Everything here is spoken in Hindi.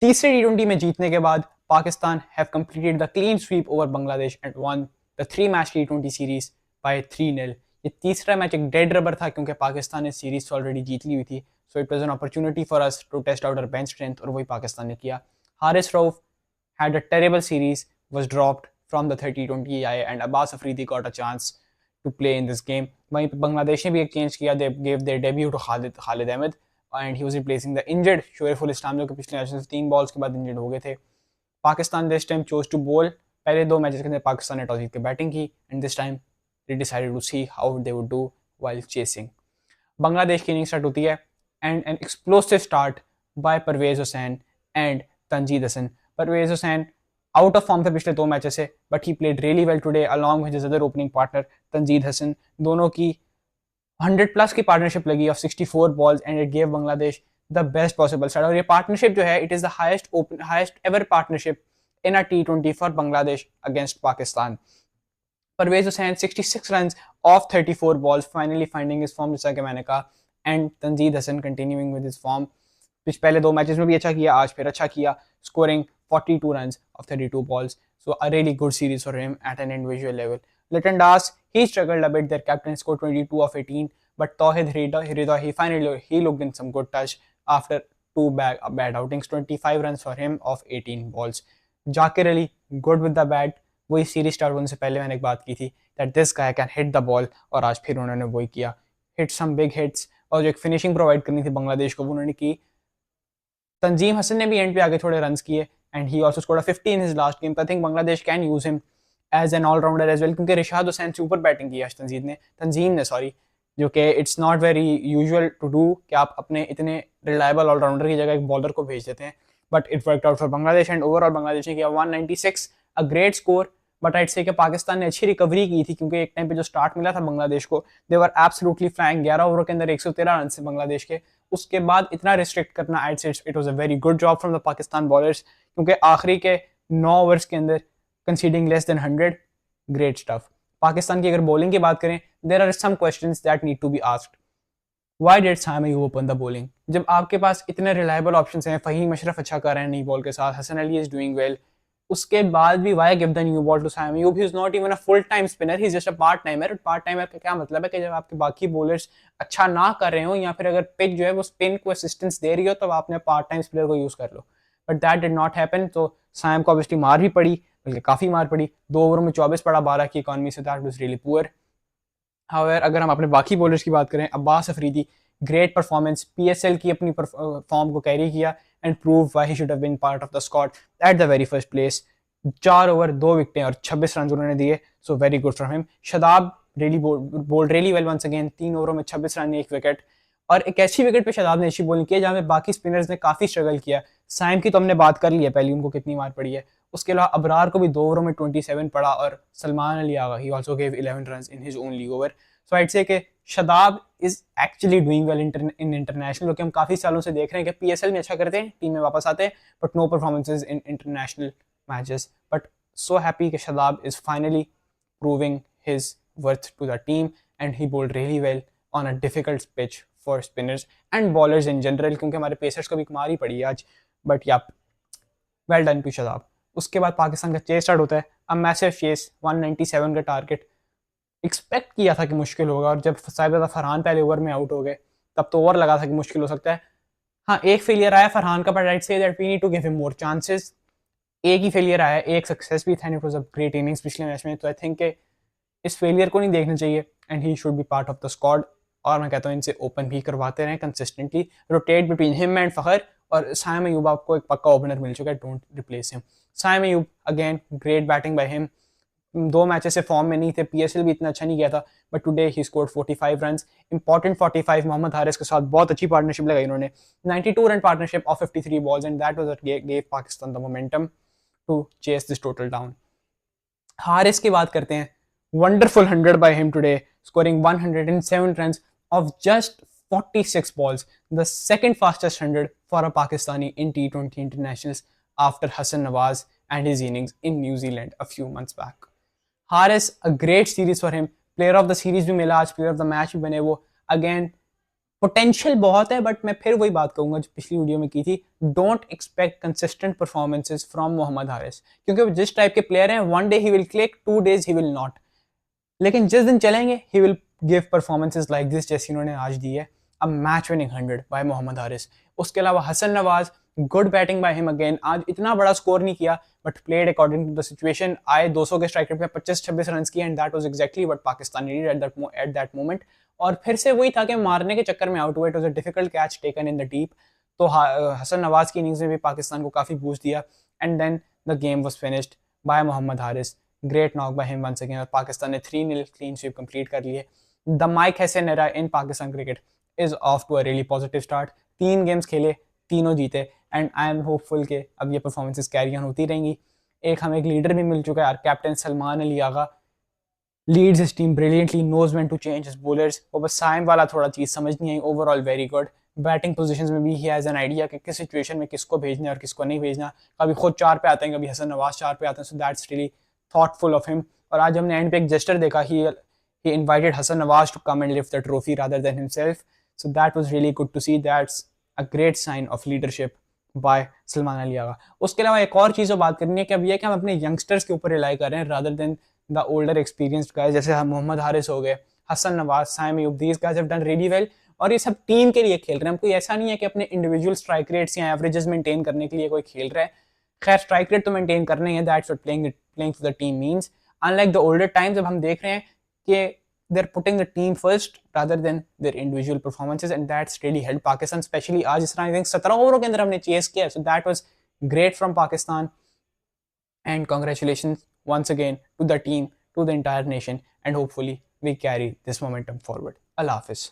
तीसरे टी20 में जीतने के बाद Pakistan have completed the clean sweep over Bangladesh and one the 3 match T20 series by 3-0। ये तीसरा मैच एक डेड रबर था क्योंकि पाकिस्तान ने सीरीज ऑलरेडी जीत ली हुई थी, so it was an opportunity for us to test out our bench strength, और वही पाकिस्तान ने किया। Haris Rauf had a terrible series, was dropped from the 30-20 and Abbas Afridi got a chance to play in this game. वहीं पे बांग्लादेश ने भी एक चेंज किया, they gave their debut to Khalid Ahmed and he was replacing the injured Shoaib इस्लाम जो कि पिछले मैच में 3 बॉल्स के बाद इंजर्ड हो गए थे। Pakistan this time chose to bowl. पहले 2 मैचेस के अंदर पाकिस्तान ने टॉस जीत के बैटिंग की and this time they decided to see how they would do while chasing. Bangladesh की इनिंग स्टार्ट होती है and an explosive start by Parvez Hossain and Tanzid Hasan. Parvez Hossain out of form थे पिछले 2 मैचेस से, but he played really well today along with his other opening partner Tanzid Hasan. दोनों की 100 प्लस की पार्टनरशिप लगी off 64 balls and it gave Bangladesh the best possible start. और ये पार्टनरशिप जो है, it is the highest ever partnership in a टी20 for Bangladesh against Pakistan. Parvez Hossain 66 runs off 34 balls, finally finding his form जैसा कि मैंने कहा, and Tanzid Hasan continuing with his form. पिछ पहले 2 मैचेस में भी अच्छा किया, आज फिर अच्छा किया, scoring 42 runs off 32 balls. So a really good series for him at an individual level. Litton Das, he struggled a bit. Their captain scored 22 of 18, but Tawhid Rida, he looked in some good touch after 2 bad outings. 25 runs for him off 18 balls. Jakir Ali, good with the bat. वही सीरीज स्टार्ट होने से पहले मैंने एक बात की थी that this guy can hit the ball, और आज फिर उन्होंने वही किया, हिट सम बिग हिट्स, और जो एक फिनिशिंग प्रोवाइड करनी थी बांग्लादेश को वो उन्होंने की। तंजीम हसन ने भी एंड पे आगे थोड़े रन्स किए and he also scored 50 in his last game. I think Bangladesh can use him as an allrounder as well, क्योंकि रिशाद हुसैन से ऊपर बैटिंग की आज तंजीम ने सॉरी, जो कि it's not very usual to do कि आप अपने इतने रिलायबल ऑलराउंडर की जगह एक बॉलर को भेज देते हैं, but it worked out for Bangladesh and overall Bangladesh ने किया 196, अ ग्रेट स्कोर। बट आइट से कि पाकिस्तान ने अच्छी रिकवरी की थी क्योंकि एक टाइम पे जो स्टार्ट मिला था बांग्लादेश को, दे वर एब्सोल्युटली फ्लाइंग। 11 ओवर के अंदर 113 रन से बांग्लादेश के, उसके बाद इतना रिस्ट्रिक्ट करना, I said it was a very good job from the Pakistan bowlers, क्योंकि आखिरी के 9 ओवर्स के अंदर conceding less than 100, great stuff. Pakistan की अगर बॉलिंग की बात करें, there are some questions that need to be asked. Why did Saim Ayub open the bowling? जब आपके पास इतने रिलायबल ऑप्शंस हैं, फहीम अशरफ अच्छा कर रहे हैं नई बॉल के साथ, Hasan Ali is doing well, उसके बाद भी why give the new ball to Saim Ayub? He is not even a full time spinner, he is just a part timer. Part timer का क्या मतलब है कि जब आपके बाकी बॉलर्स अच्छा ना कर रहे हो, या फिर अगर पिच जो है वो स्पिन को असिस्टेंस दे रही हो, तो आपने पार्ट टाइम स्पिनर को यूज कर लो, but that did not happen. तो साइम को ऑब्वियसली मार भी पड़ी, बल्कि काफी मार पड़ी। 2 ओवर में 24 पड़ा 12 की इकॉनमी से, that was really poor. However अगर हम अपने बाकी बॉलर्स की बात करें, Abbas Afridi great performance, PSL की अपनी फॉर्म को कैरी किया and prove why he should have been part of the squad at the very first place. 4 over 2 विकेटें और 26 रन उन्होंने दिए, so very good from him. Shadab really bowled really well once again, 3 ओवरों में 26 रन 1 विकेट, और एक ऐसी विकेट पे शदाब ने अच्छी बॉलिंग की है जहाँ पे बाकी स्पिनर्स ने काफी स्ट्रगल किया। साइम की तो हमने बात कर ली है पहले, उनको कितनी मार पड़ी है। उसके अलावा अबरार को भी 2 ओवरों में 27 पड़ा, और Salman Ali Agha he also gave 11 run in his only over. So I'd say कि Shadab is actually doing well in international, क्योंकि हम काफी सालों से देख रहे हैं कि पीएसएल में अच्छा करते हैं, टीम में वापस आते हैं, but no performances in international matches. But so happy that Shadab is finally proving his worth to the team, and he bowled really well on a difficult pitch for spinners and bowlers in general, क्योंकि हमारे पेसर्स को भी मार ही पड़ी आज, बट या वेल डन टू शदाब। उसके बाद पाकिस्तान का चेस स्टार्ट होता है, अब मैसिव चेस 197 का टारगेट एक्सपेक्ट किया था कि मुश्किल होगा, और जब साहिबजादा फरहान पहले ओवर में आउट हो गए तब तो ओवर लगा था कि मुश्किल हो सकता है। हाँ, एक फेलियर आया फरहान का, but I said that we need to give him more chances. एक ही फेलियर आया, एक सक्सेस भी था, and it was a great innings पिछले मैच में, तो आई थिंक इस फेलियर को नहीं देखना चाहिए and he should be part of the squad. और मैं कहता हूँ इनसे ओपन भी करवाते रहें consistently, rotate between him and Fakhar, और साइम अयूब आपको एक पक्का ओपनर मिल चुका है, don't replace him. Saim Ayub again great batting by him, 2 matches से फॉर्म में नहीं थे, पीएसएल भी इतना अच्छा नहीं गया था, but today he scored 45 runs, important 45। Mohammad Haris के साथ बहुत अच्छी पार्टनरशिप लगाई उन्होंने, 92 run partnership off 53 balls, and that was what gave Pakistan the momentum to chase this total down. Haris की बात करते हैं, wonderful 100 by him today, scoring 107 runs off just 46 balls, the second fastest 100 for a Pakistani in T20 internationals after Hassan Nawaz and his innings in New Zealand a few months back. Haris, a great series for him, player of the series भी मिला आज, player of the match भी बने वो, again पोटेंशियल बहुत है, बट मैं फिर वही बात कहूंगा जो पिछली वीडियो में की थी, don't expect consistent performances from Mohammad Haris, क्योंकि वो जिस टाइप के प्लेयर हैं, one day he will click, 2 days he will not, लेकिन जिस दिन चलेंगे he will give performances like this, जैसी उन्होंने आज दी है, a match winning 100 by Mohammad Haris. उसके अलावा Hasan Nawaz, good batting by him again, आज इतना बड़ा स्कोर नहीं किया but played according to the situation, आए 200 के स्ट्राइक रेट में 25-26 रन किए, and that was exactly what Pakistan needed at that moment. और फिर से वही था कि मारने के चक्कर में आउट हुए, it was a difficult catch taken in the deep. तो हसन नवाज की इनिंग्स ने भी पाकिस्तान को काफ़ी बूस्ट दिया, and then the game was finished by Mohammad Haris, great knock by him once again, और पाकिस्तान ने 3-0 क्लीन स्वीप कंप्लीट कर लिए। The Mike Hesson era in Pakistan cricket is off to a really positive start. 3 games खेले, तीनों जीते, एंड आई एम होपफुल के अब ये परफॉर्मेंसेस कैरी ऑन होती रहेंगी। हमें एक लीडर भी मिल चुका है, captain Salman Ali Agha leads his team brilliantly, knows when to change his bowlers. वो बस साइम वाला थोड़ा चीज़ समझ नहीं आई, overall very good. Batting positions में भी ही हैज़ एन आइडिया कि किस सिचुएशन में किसको भेजना है और किसको नहीं भेजना। कभी खुद 4 पे आते हैं, कभी हसन नवाज 4 पे आते हैं, so that's really thoughtful of him. और आज हमने एंड पे एक जेस्टर देखा, he invited Hassan Nawaz to come and lift the trophy rather than himself. So that was really good to see. That's a great sign of leadership by Salman Ali आगा। उसके अलावा एक और चीज़ बात करनी है कि अब ये कि हम अपने यंगस्टर्स के ऊपर रिलाई कर रहे हैं rather than the older experienced guys, जैसे मोहम्मद हारिस हो गए, Hasan Nawaz, Saim Ayub, these guys have done really well, और ये सब टीम के लिए खेल रहे हैं। हम कोई ऐसा नहीं है कि अपने इंडिविजुअल स्ट्राइक रेट्स या एवरेजेस मेंटेन करने के लिए कोई खेल रहा है। खैर स्ट्राइक रेट तो मेंटेन करना ही है, that's what playing for the team means. Unlike the older times, अब हम देख रहे हैं कि they're putting the team first rather than their individual performances, and that's really helped Pakistan, especially आज इस तरह 17 ओवरों के अंदर हमने चेस किया, so that was great from Pakistan, and congratulations once again to the team, to the entire nation, and hopefully we carry this momentum forward. Allah Hafiz.